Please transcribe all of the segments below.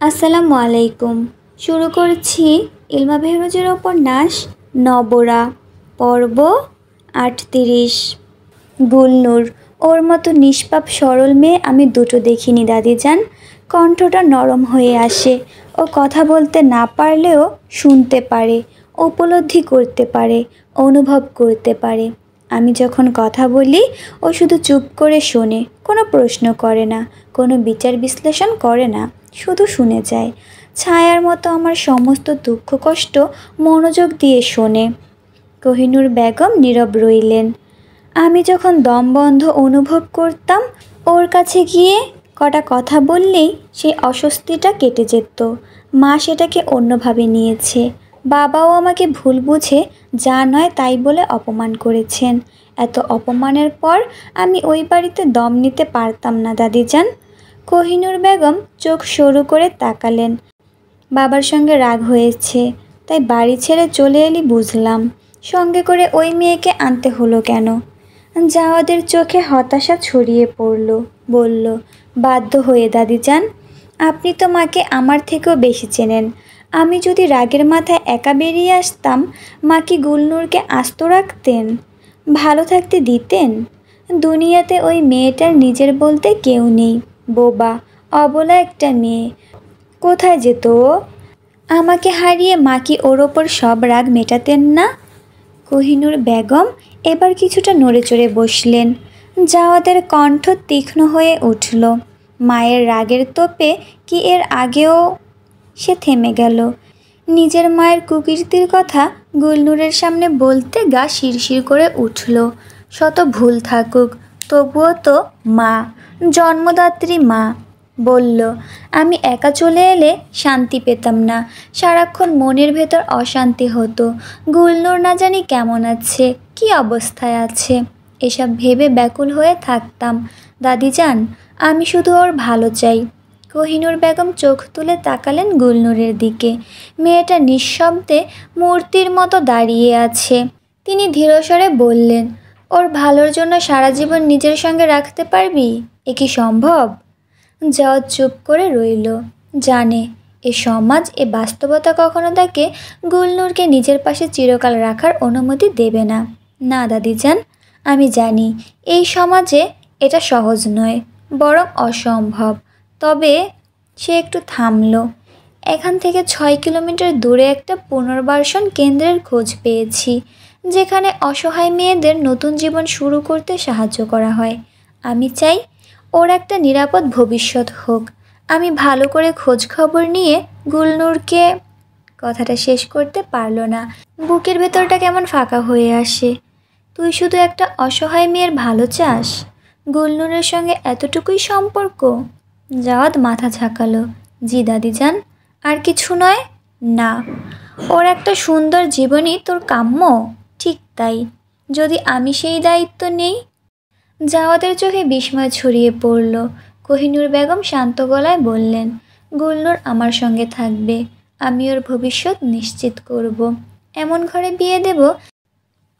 আসসালামু আলাইকুম। শুরু করছি ইলমা বেহরোজের উপন্যাস নবরা, পর্ব ৩৮। গুলনূর। ওর মতো নিষ্পাপ সরল মেয়ে আমি দুটো দেখিনি দাদিজান। কণ্ঠটা নরম হয়ে আসে। ও কথা বলতে না পারলেও শুনতে পারে, উপলব্ধি করতে পারে, অনুভব করতে পারে। আমি যখন কথা বলি ও শুধু চুপ করে শোনে, কোনো প্রশ্ন করে না, কোনো বিচার বিশ্লেষণ করে না, শুধু শুনে যায়। ছায়ার মতো আমার সমস্ত দুঃখ কষ্ট মনোযোগ দিয়ে শোনে। কোহিনূর বেগম নীরব রইলেন। আমি যখন দমবন্ধ অনুভব করতাম, ওর কাছে গিয়ে কটা কথা বললেই সেই অস্বস্তিটা কেটে যেত। মা সেটাকে অন্যভাবে নিয়েছে। বাবাও আমাকে ভুল বুঝে যা নয় তাই বলে অপমান করেছেন। এত অপমানের পর আমি ওই বাড়িতে দম নিতে পারতাম না দাদিজান। কোহিনূর বেগম চোখ সরু করে তাকালেন। বাবার সঙ্গে রাগ হয়েছে, তাই বাড়ি ছেড়ে চলে এলি বুঝলাম। সঙ্গে করে ওই মেয়েকে আনতে হলো কেন? জাওয়াদের চোখে হতাশা ছড়িয়ে পড়ল। বলল, বাধ্য হয়ে দাদিজান। আপনি তো মাকে আমার থেকেও বেশি চেনেন। আমি যদি রাগের মাথায় একা বেরিয়ে আসতাম, মা কি গুলনূরকে আস্ত রাখতেন? ভালো থাকতে দিতেন? দুনিয়াতে ওই মেয়েটার নিজের বলতে কেউ নেই। বোবা, অবলা একটা মেয়ে। কোথায় যেত ও? আমাকে হারিয়ে মা কি ওর ওপর সব রাগ মেটাতেন না? কোহিনূর বেগম এবার কিছুটা নড়েচড়ে বসলেন। জাওয়াদের কণ্ঠ তীক্ষ্ণ হয়ে উঠল। মায়ের রাগের তোপে কি এর আগেও? সে থেমে গেল। নিজের মায়ের কুকীর্তির কথা গুলনূরের সামনে বলতে গা শিরশির করে উঠল। শত ভুল থাকুক, তবুও তো মা, জন্মদাত্রী মা। বলল, আমি একা চলে এলে শান্তি পেতাম না, সারাক্ষণ মনের ভেতর অশান্তি হতো। গুলনূর না জানি কেমন আছে, কি অবস্থায় আছে, এসব ভেবে ব্যাকুল হয়ে থাকতাম। দাদিজান, আমি শুধু ওর ভালো চাই। কোহিনূর বেগম চোখ তুলে তাকালেন গুলনূরের দিকে। মেয়েটা নিঃশব্দে মূর্তির মতো দাঁড়িয়ে আছে। তিনি ধীরস্বরে বললেন, ওর ভালোর জন্য সারা জীবন নিজের সঙ্গে রাখতে পারবি? এ কি সম্ভব? জাওয়াদ চুপ করে রইল। জানে এ সমাজ, এ বাস্তবতা কখনো তাকে গুলনূরকে নিজের পাশে চিরকাল রাখার অনুমতি দেবে না। না দাদিজান, আমি জানি এই সমাজে এটা সহজ নয়, বরং অসম্ভব। তবে সে একটু থামল। এখান থেকে 6 কিলোমিটার দূরে একটা পুনর্বাসন কেন্দ্রের খোঁজ পেয়েছি, যেখানে অসহায় মেয়েদের নতুন জীবন শুরু করতে সাহায্য করা হয়। আমি চাই ওর একটা নিরাপদ ভবিষ্যৎ হোক। আমি ভালো করে খোঁজ খবর নিয়ে গুলনূরকে... কথাটা শেষ করতে পারল না। বুকের ভেতরটা কেমন ফাঁকা হয়ে আসে। তুই শুধু একটা অসহায় মেয়ের ভালো চাস? গুলনূরের সঙ্গে এতটুকুই সম্পর্ক? জাওয়াদ মাথা ঝাঁকালো। জি দাদিজান। আর কিছু নয়? না। ওর একটা সুন্দর জীবনই তোর কাম্য? ঠিক তাই, যদি আমি সেই দায়িত্ব নেই। জাওয়াদের চোখে বিস্ময় ছড়িয়ে পড়ল। কোহিনূর বেগম শান্ত গলায় বললেন, গুলনূর আমার সঙ্গে থাকবে। আমি ওর ভবিষ্যৎ নিশ্চিত করব। এমন ঘরে বিয়ে দেব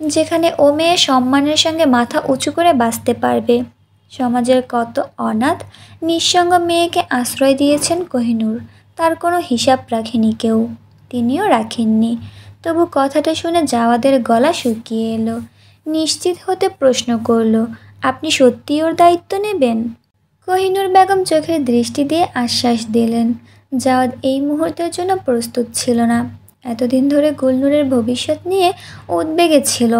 যেখানে ও মেয়ে সম্মানের সঙ্গে মাথা উঁচু করে বাঁচতে পারবে। সমাজের কত অনাথ নিঃসঙ্গ মেয়েকে আশ্রয় দিয়েছেন কোহিনূর, তার কোনো হিসাব রাখেনি কেউ। তিনিও রাখেননি। তবু কথাটা শুনে জাওয়াদের গলা শুকিয়ে এলো। নিশ্চিত হতে প্রশ্ন করল, আপনি সত্যিই ওর দায়িত্ব নেবেন? কোহিনূর বেগম চোখের দৃষ্টি দিয়ে আশ্বাস দিলেন। জাওয়াদ এই মুহূর্তের জন্য প্রস্তুত ছিল না। এতদিন ধরে গুলনূরের ভবিষ্যৎ নিয়ে উদ্বেগে ছিল,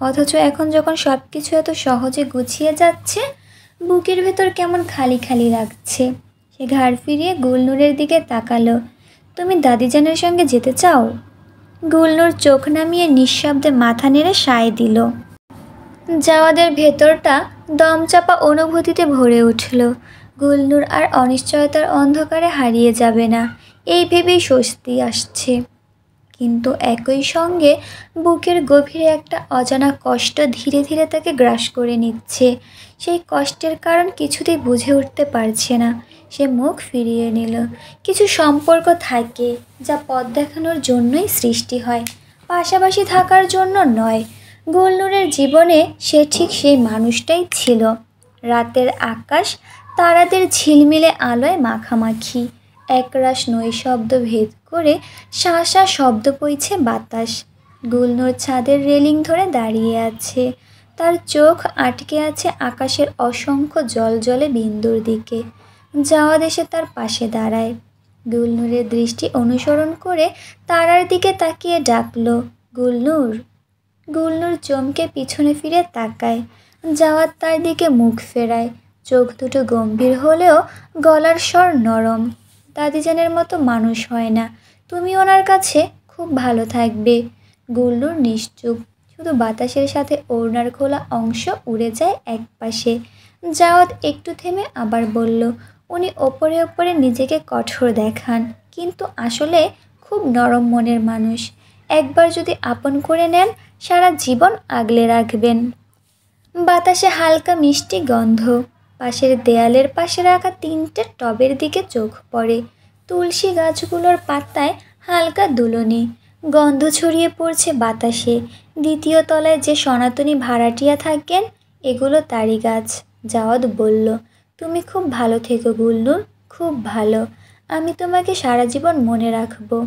অথচ এখন যখন সব কিছু এত সহজে গুছিয়ে যাচ্ছে, বুকের ভেতর কেমন খালি খালি লাগছে। সে ঘাড় ফিরিয়ে গুলনূরের দিকে তাকালো। তুমি দাদিজানের সঙ্গে যেতে চাও? গুলনূর চোখ নামিয়ে নিঃশব্দে মাথা নেড়ে সায় দিল। জাওয়াদের ভেতরটা দমচাপা অনুভূতিতে ভরে উঠল। গুলনূর আর অনিশ্চয়তার অন্ধকারে হারিয়ে যাবে না, এই ভেবেই স্বস্তি আসছে। কিন্তু একই সঙ্গে বুকের গভীরে একটা অজানা কষ্ট ধীরে ধীরে তাকে গ্রাস করে নিচ্ছে। সেই কষ্টের কারণ কিছুতেই বুঝে উঠতে পারছে না। সে মুখ ফিরিয়ে নিল। কিছু সম্পর্ক থাকে যা পথ দেখানোর জন্যই সৃষ্টি হয়, পাশাপাশি থাকার জন্য নয়। গুলনূরের জীবনে সে ঠিক সেই মানুষটাই ছিল। রাতের আকাশ তারাদের ঝিলমিলে আলোয় মাখামাখি, একরাশ নৈশব্দ ভেদ করে শাঁ শব্দ বইছে বাতাস। গুলনুর ছাদের রেলিং ধরে দাঁড়িয়ে আছে, তার চোখ আটকে আছে আকাশের অসংখ্য জলজলে বিন্দুর দিকে। জাওয়াদ এসে তার পাশে দাঁড়ায়, গুলনুরের দৃষ্টি অনুসরণ করে তারার দিকে তাকিয়ে ডাকল, গুলনুর। গুলনুর চমকে পিছনে ফিরে তাকায়। জাওয়াদ তার দিকে মুখ ফেরায়, চোখ দুটো গম্ভীর হলেও গলার স্বর নরম। দাদিজানের মতো মানুষ হয় না, তুমি ওনার কাছে খুব ভালো থাকবে। গুলনুর নিশ্চুপ, শুধু বাতাসের সাথে ওড়নার খোলা অংশ উড়ে যায় একপাশে। জাওয়াদ একটু থেমে আবার বলল, উনি ওপরে ওপরে নিজেকে কঠোর দেখান, কিন্তু আসলে খুব নরম মনের মানুষ। একবার যদি আপন করে নেন, সারা জীবন আগলে রাখবেন। বাতাসে হালকা মিষ্টি গন্ধ। পাশের দেয়ালের পাশে রাখা 3টে টবের দিকে চোখ পড়ে। তুলসী গাছগুলোর পাতায় হালকা দুলনি, গন্ধ ছড়িয়ে পড়ছে বাতাসে। দ্বিতীয় তলায় যে সনাতনী ভাড়াটিয়া থাকেন, এগুলো তারই গাছ। জাওয়াদ বলল, তুমি খুব ভালো থেকো গুলনুর, খুব ভালো। আমি তোমাকে সারা জীবন মনে রাখবো।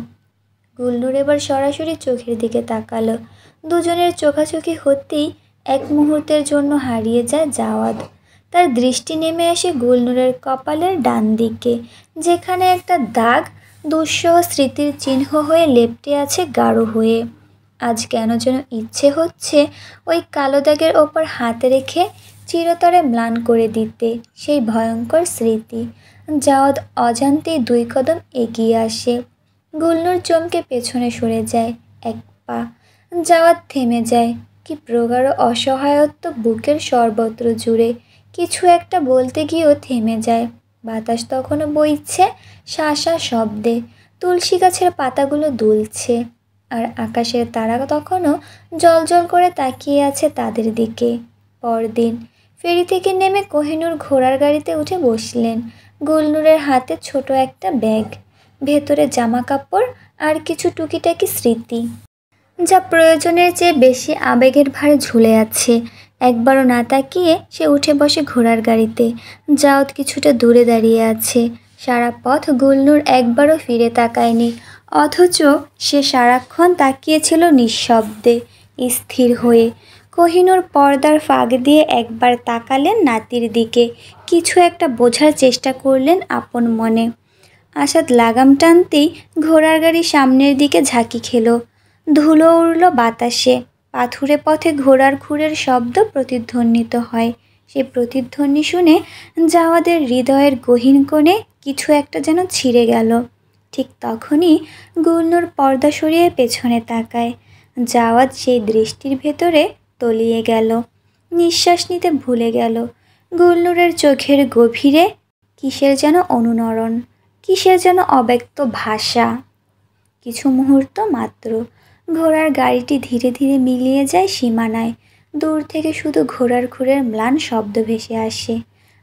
গুলনুর এবার সরাসরি চোখের দিকে তাকালো। দুজনের চোখাচোখি হতেই এক মুহূর্তের জন্য হারিয়ে যায় জাওয়াদ। তার দৃষ্টি নেমে আসে গুলনুরের কপালের ডান দিকে, যেখানে একটা দাগ দুঃসহ স্মৃতির চিহ্ন হয়ে লেপ্টে আছে গাঢ় হয়ে। আজ কেন যেন ইচ্ছে হচ্ছে ওই কালো দাগের ওপর হাত রেখে চিরতরে ম্লান করে দিতে সেই ভয়ঙ্কর স্মৃতি। জাওয়াদ অজান্তেই 2 কদম এগিয়ে আসে। গুলনুর চমকে পেছনে সরে যায় 1 পা। জাওয়াদ থেমে যায়। কি প্রগাঢ় অসহায়ত্ব বুকের সর্বত্র জুড়ে। কিছু একটা বলতে গিয়েও থেমে যায়। বাতাস তখনও বইছে শাঁ শব্দে, তুলসী গাছের পাতাগুলো দুলছে, আর আকাশের তারা তখনও জলজল করে তাকিয়ে আছে তাদের দিকে। পরদিন ফেরি থেকে নেমে কোহিনূর ঘোড়ার গাড়িতে উঠে বসলেন। গুলনুরের হাতে ছোট একটা ব্যাগ, ভেতরে জামা কাপড় আর কিছু টুকিটাকি স্মৃতি, যা প্রয়োজনের চেয়ে বেশি আবেগের ভারে ঝুলে আছে। একবারও না তাকিয়ে সে উঠে বসে ঘোড়ার গাড়িতে। জাওয়াদ কিছুটা দূরে দাঁড়িয়ে আছে। সারা পথ গুলনুর একবারও ফিরে তাকায়নি, অথচ সে সারাক্ষণ তাকিয়েছিল নিঃশব্দে, স্থির হয়ে। কোহিনূর পর্দার ফাঁক দিয়ে একবার তাকালেন নাতির দিকে, কিছু একটা বোঝার চেষ্টা করলেন আপন মনে। আসাদ লাগাম টানতেই ঘোড়ার গাড়ি সামনের দিকে ঝাঁকি খেল। ধুলো উড়ল বাতাসে, পাথুরে পথে ঘোড়ার খুরের শব্দ প্রতিধ্বনিত হয়। সেই প্রতিধ্বনি শুনে জাওয়াদের হৃদয়ের গহীন কোণে কিছু একটা যেন ছিঁড়ে গেল। ঠিক তখনই গুলনুর পর্দা সরিয়ে পেছনে তাকায়। জাওয়াদ সেই দৃষ্টির ভেতরে তলিয়ে গেল, নিঃশ্বাস নিতে ভুলে গেল। গুলনুরের চোখের গভীরে কিসের যেন অনুনরণ, কিসের যেন অব্যক্ত ভাষা। কিছু মুহূর্ত মাত্র। ঘোড়ার গাড়িটি ধীরে ধীরে মিলিয়ে যায় সীমানায়। দূর থেকে শুধু ঘোড়ার খুরের ম্লান শব্দ ভেসে আসে।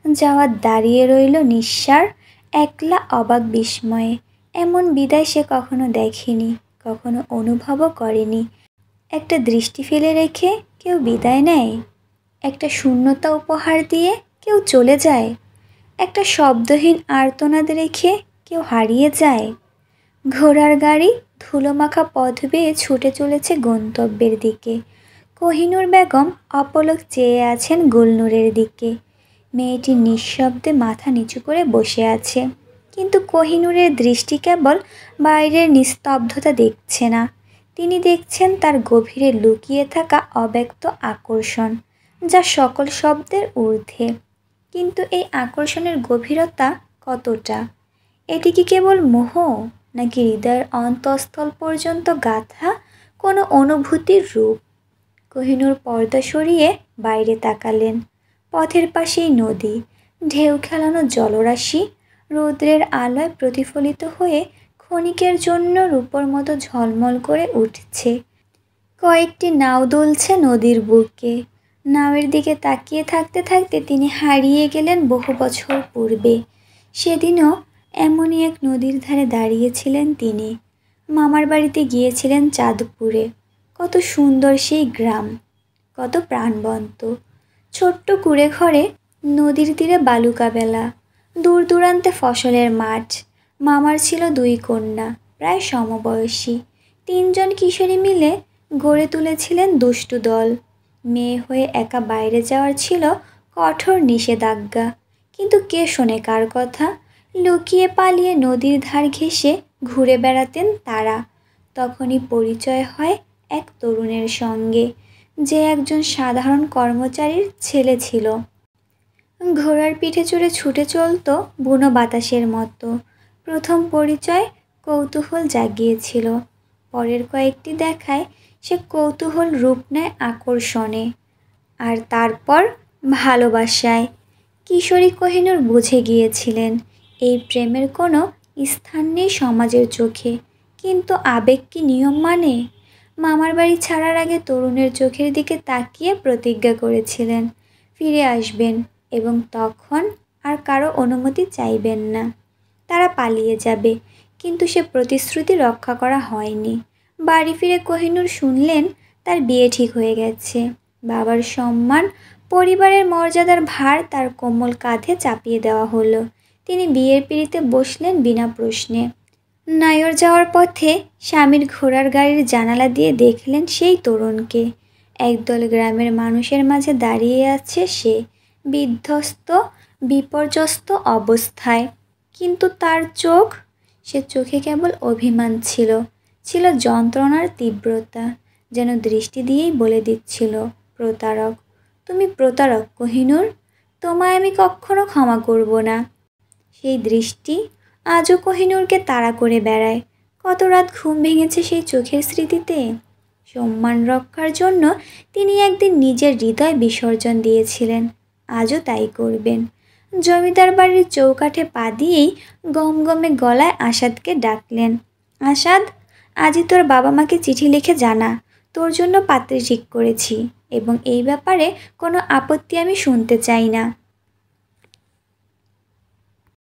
জাওয়াদ দাঁড়িয়ে রইল নিঃসার, একলা, অবাক বিস্ময়ে। এমন বিদায় সে কখনো দেখেনি, কখনো অনুভবও করেনি। একটা দৃষ্টি ফেলে রেখে কেউ বিদায় নেয়, একটা শূন্যতা উপহার দিয়ে কেউ চলে যায়, একটা শব্দহীন আর্তনাদ রেখে কেউ হারিয়ে যায়। ঘোড়ার গাড়ি ধুলোমাখা পথ বেয়ে ছুটে চলেছে গন্তব্যের দিকে। কোহিনূর বেগম অপলক চেয়ে আছেন গুলনুরের দিকে। মেয়েটি নিঃশব্দে মাথা নিচু করে বসে আছে, কিন্তু কোহিনূরের দৃষ্টি কেবল বাইরের নিস্তব্ধতা দেখছে না, তিনি দেখছেন তার গভীরে লুকিয়ে থাকা অব্যক্ত আকর্ষণ, যা সকল শব্দের ঊর্ধ্বে। কিন্তু এই আকর্ষণের গভীরতা কতটা? এটি কি কেবল মোহ, নাকি হৃদয়ের অন্তঃস্থল পর্যন্ত গাঁথা কোনো অনুভূতির রূপ? কোহিনূর পর্দা সরিয়ে বাইরে তাকালেন। পথের পাশেই নদী, ঢেউ খেলানো জলরাশি রৌদ্রের আলোয় প্রতিফলিত হয়ে ক্ষণিকের জন্য রূপোর মতো ঝলমল করে উঠছে। কয়েকটি নাও দুলছে নদীর বুকে। নাওয়ের দিকে তাকিয়ে থাকতে থাকতে তিনি হারিয়ে গেলেন বহু বছর পূর্বে। সেদিনও এমনই এক নদীর ধারে দাঁড়িয়েছিলেন তিনি। মামার বাড়িতে গিয়েছিলেন চাঁদপুরে। কত সুন্দর সেই গ্রাম, কত প্রাণবন্ত। ছোট্ট কুঁড়ে ঘরে, নদীর তীরে বালুকা বেলা, দূর দূরান্তে ফসলের মাঠ, মামার ছিল 2 কন্যা, প্রায় সমবয়সী। 3জন কিশোরী মিলে গড়ে তুলেছিলেন দুষ্টু দল। মেয়ে হয়ে একা বাইরে যাওয়ার ছিল কঠোর নিষেধাজ্ঞা, কিন্তু কে শোনে কার কথা। লুকিয়ে পালিয়ে নদীর ধার ঘেঁষে ঘুরে বেড়াতেন তারা। তখনই পরিচয় হয় এক তরুণের সঙ্গে, যে একজন সাধারণ কর্মচারীর ছেলে ছিল। ঘোড়ার পিঠে চড়ে ছুটে চলত বুনো বাতাসের মতো। প্রথম পরিচয় কৌতূহল জাগিয়েছিল, পরের কয়েকটি দেখায় সে কৌতূহল রূপ নেয় আকর্ষণে, আর তারপর ভালোবাসায়। কিশোরী কোহিনূর বুঝে গিয়েছিলেন এই প্রেমের কোনো স্থান নেই সমাজের চোখে, কিন্তু আবেগ কি নিয়ম মানে? মামার বাড়ি ছাড়ার আগে তরুণের চোখের দিকে তাকিয়ে প্রতিজ্ঞা করেছিলেন ফিরে আসবেন এবং তখন আর কারো অনুমতি চাইবেন না। তারা পালিয়ে যাবে, কিন্তু সে প্রতিশ্রুতি রক্ষা করা হয়নি। বাড়ি ফিরে কোহিনূর শুনলেন তার বিয়ে ঠিক হয়ে গেছে। বাবার সম্মান, পরিবারের মর্যাদার ভার তার কোমল কাঁধে চাপিয়ে দেওয়া হলো। তিনি বিয়ের পিঁড়িতে বসলেন বিনা প্রশ্নে। নায়র যাওয়ার পথে স্বামীর ঘোড়ার গাড়ির জানালা দিয়ে দেখলেন সেই তরুণকে। একদল গ্রামের মানুষের মাঝে দাঁড়িয়ে আছে সে, বিধ্বস্ত, বিপর্যস্ত অবস্থায়। কিন্তু তার চোখ, সে চোখে কেবল অভিমান ছিল, ছিল যন্ত্রণার তীব্রতা, যেন দৃষ্টি দিয়েই বলে দিচ্ছিল, প্রতারক, তুমি প্রতারক কোহিনূর, তোমায় আমি কখনো ক্ষমা করব না। সেই দৃষ্টি আজও কোহিনূরকে তাড়া করে বেড়ায়। কত রাত ঘুম ভেঙেছে সেই চোখের স্মৃতিতে। সম্মান রক্ষার জন্য তিনি একদিন নিজের হৃদয় বিসর্জন দিয়েছিলেন, আজও তাই করবেন। জমিদার বাড়ির চৌকাঠে পা দিয়েই গমগমে গলায় আসাদকে ডাকলেন। আসাদ, আজই তোর বাবা মাকে চিঠি লিখে জানা তোর জন্য পাত্রী ঠিক করেছি, এবং এই ব্যাপারে কোনো আপত্তি আমি শুনতে চাই না।